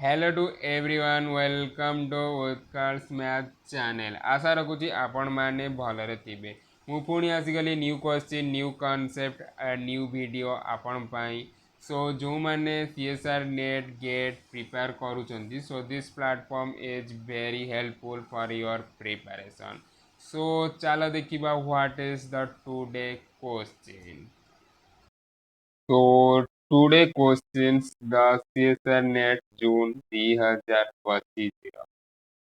Hello to everyone welcome to Utkarsh math channel आशा रखुची आपण माने भलरे थिबे मु पुणी आसिगली new question new concept new video आपण पाई सो जो माने सीएसआर नेट गेट प्रिपेयर करूचंती so this platform is very helpful for your preparation so चलो देखिबा what is the today question तो today questions the CSIR NET June 2025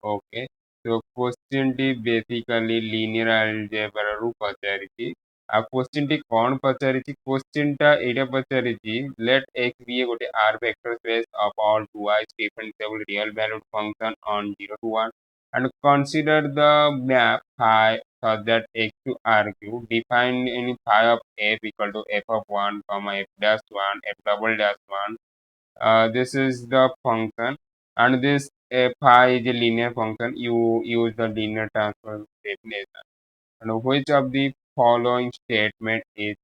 okay तो question टी बेसिकली लीनियर अलजेब्रा रु पचारिछि आ क्वेश्चन टी कोन पचारिछि क्वेश्चन टा एटा पचारिछि लेट x बी ए गोटे r vector space of all to i differentiable real valued function on 0 to 1 and consider the map phi such that x to r cube define any phi of f equal to f of 1 comma f dash 1 f double dash 1. This is the function and this phi is a linear function. You use the linear transform definition. And which of the following statement is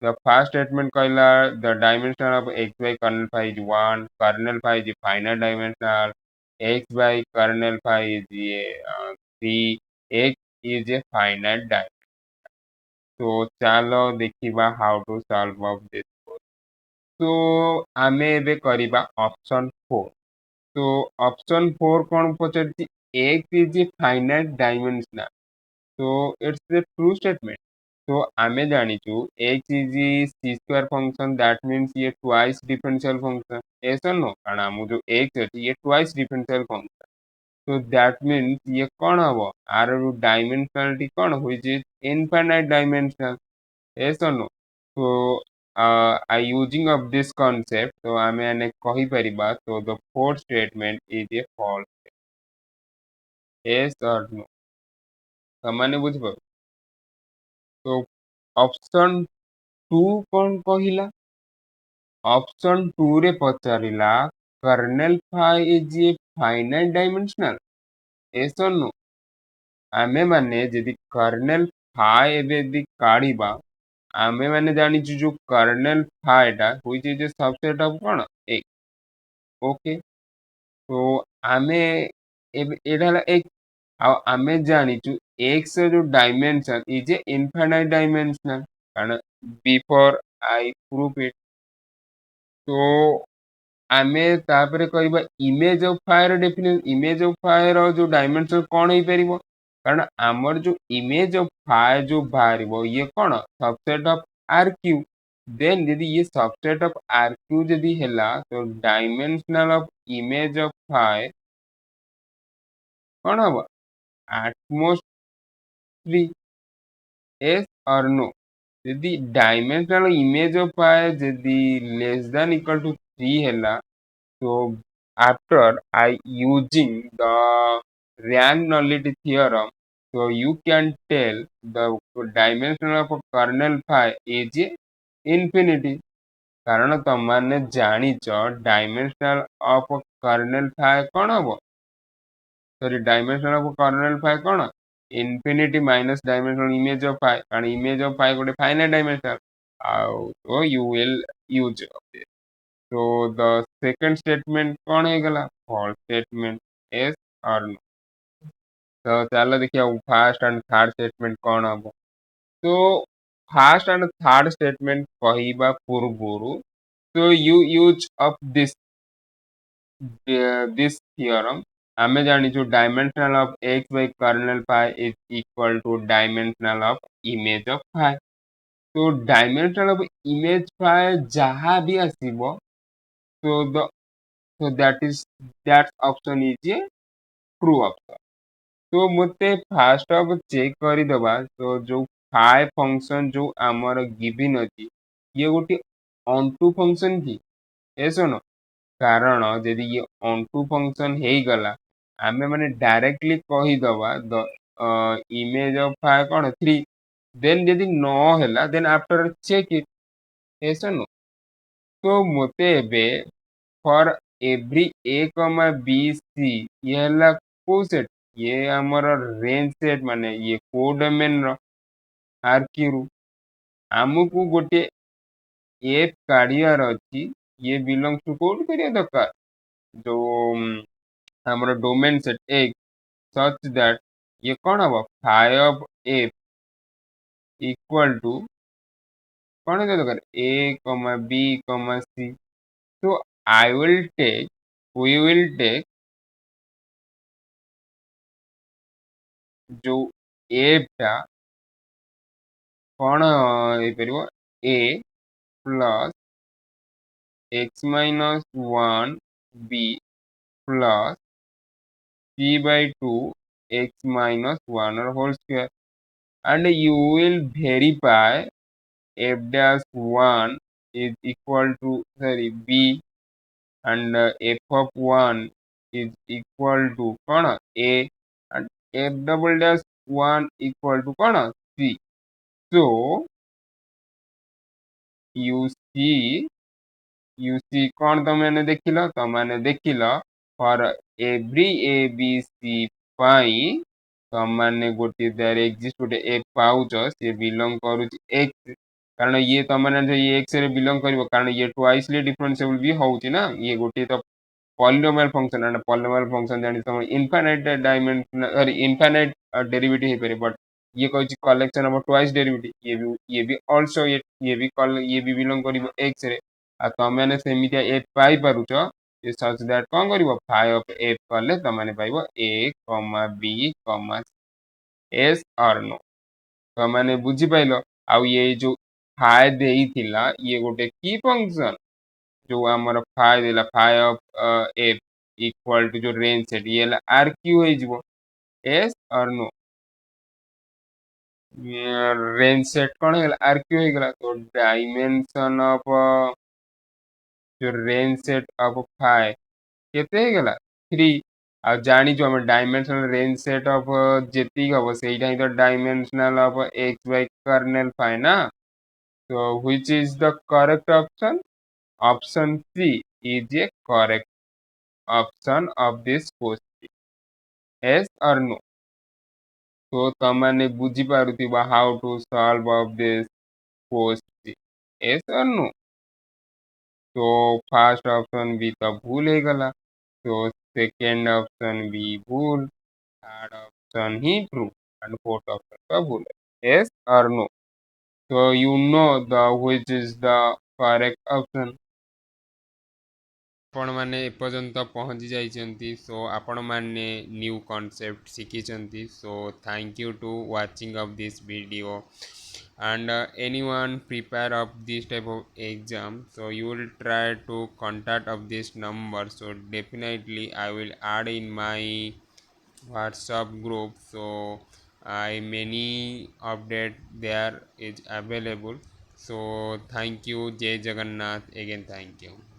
the first statement कहला the dimension of x by kernel phi is 1, kernel phi is finite dimensional, x by kernel phi is 3, x is a finite dimension. So चलो देखिबा how to solve of this. तो आमे एबे करिबा option 4. तो option 4 कोन पचरछि x is a finite dimensional. So it's a true statement. तो आमे जानिचु x is a c square function that means ये twice differential function ऐसा नो कारण आमु जो x अछि ये twice differential function so that means ये कौन हबो आर डायमेंशनलिटी कौन which is infinite dimensional ऐसा no so I using of this concept तो आमे आने कहि परिबा so the fourth statement is a false yes or no समाने बुझबो तो ऑप्शन 2 कौन कहिला ऑप्शन 2 रे पचारिला kernel phi is a finite dimensional ऐसा नो आमे माने जदि कर्नेल फाई एबे दि काढिबा आमे माने जानिछु जो कर्नेल फाईटा which is a subset of कोन एक ओके तो आमे एबे एडाला एक आमे जानिछु एक्स जो dimension is a infinite dimensional कारण बिफोर आई प्रूफ इट तो आमे तापरे कहबा image of phi definition image of phi जो डायमेंशन कोन हे परिबो कारण हमर जो इमेज ऑफ फायर जो बाहरिबो ये कोन subset of R Q then यदि ये सबसेट ऑफ आर क्यू यदि हैला तो dimensional of image of phi कोन हबो एटमोस्ट 3 yes or no यदि डायमेंशनल इमेज ऑफ फायर यदि लेस देन इक्वल टू 3 हैला so after I using the rank nullity theorem, so you can tell the dimension of a kernel phi is infinity. कारण तमाने जानिच dimensional of kernel phi कौन hmm sorry dimension of kernel phi कौन infinity minus dimensional image of phi कारण image of phi गोटे finite dimensional आउ तो you will use so the second statement कौन है गला false statement yes or no तो चलो देखिए फर्स्ट एंड थर्ड स्टेटमेंट कौन हम तो फर्स्ट एंड थर्ड स्टेटमेंट कहवा पूर्व तो you use of this theorem हमें जानी जो dimensional of X by kernel phi is equal to dimensional of image of phi तो डायमेंशनल ऑफ इमेज फाई जहाँ भी आसीबो so the so that option is a true option तो मते fast अब check करी दबा तो जो फाई फंक्शन जो आमर गिवन अछि ये गोटे ऑनटू फंक्शन की ऐसो न कारण यदि ये ऑनटू फंक्शन हे गला आमे माने डायरेक्टली कहि दबा द इमेज ऑफ फाई कोन 3 देन यदि न हैला देन आफ्टर चेक इट ऐसो न तो मते एबे फॉर एवरी ए कमा बी सी ये हला को सेट ये हमर रेंज सेट माने ये कोडोमेन रो आरक्यू हमकु गोटे एफ काढियार अछि ये बिलोंग टू कोड करिया दरकार जो हमर डोमेन सेट एक सच दैट ये कौन हम 5f इक्वल टू कौन है दरकार a b c तो I will take we will take जो f टा कौन ହେଇପାରିବ a plus x minus 1 b plus c by 2 x minus 1 or whole square and you will verify f dash 1 is equal to sorry b and f of 1 is equal to कौन a and f double dash 1 equal to कौन c so you see कौन तमने देखिल तमने देखिल for every A B C पाई तमने गोटे देयर एग्जिस्ट गोटे ए पाउच से बिलोंग करूची एक्स कारण ये तमने जो ये एक्स रे बिलोंग करिवो कारण ये ट्वाइसली डिफरेंशिएबल भी होउची ना ये गोटे तो polynomial function and polynomial function जानी तुम infinite dimension sorry infinite derivative है पारे बट ये कहूँ कलेक्शन ऑफ ट्वाइस डेरिवेटिव ये भी आल्सो ये भी बिलोंग करिवो एक्स रे आ तमेने सेमितिया एफ पाई पारुछ ये सच दैट कौन करिवो फाइ ऑफ एफ कले तमेने पाइबो ए कॉमा बी कॉमा एस और नो तमेने बुझी पाइलो आ ये जो फाइ देइथिला ये गोटे की फंक्शन जो आमर फाइ देला phi of F equal to जो रेंज सेट ये आर क्यू हो जिवो एस और नो रेंज सेट कौन है आर क्यू हो गला तो डायमेंशन ऑफ जो रेंज सेट ऑफ फाइ केते हो गला 3 आ जानी जो हम डायमेंशनल रेंज सेट ऑफ जेती हबो सेटा ही तो dimensional of X by kernel phi ना तो which is the correct option option C is a correct option of this question yes or no so तमने बुझी पारुथिबा how to solve of this question yes or no तो first option भी तो भूल ही गला तो सेकंड ऑप्शन भी भूल third option he true and fourth option का भूल yes or no so you know the which is the correct option आपण मैंने एपर्यंत पहुँची जाइछन्ति सो आपण मैंने न्यू कॉन्सेप्ट शिखिछन्ति so thank you to watching of this video and anyone prepare of this type of exam so you will try to contact of this number so definitely I will add in my WhatsApp group so I many update there is available so thank you Jai Jagannath again thank you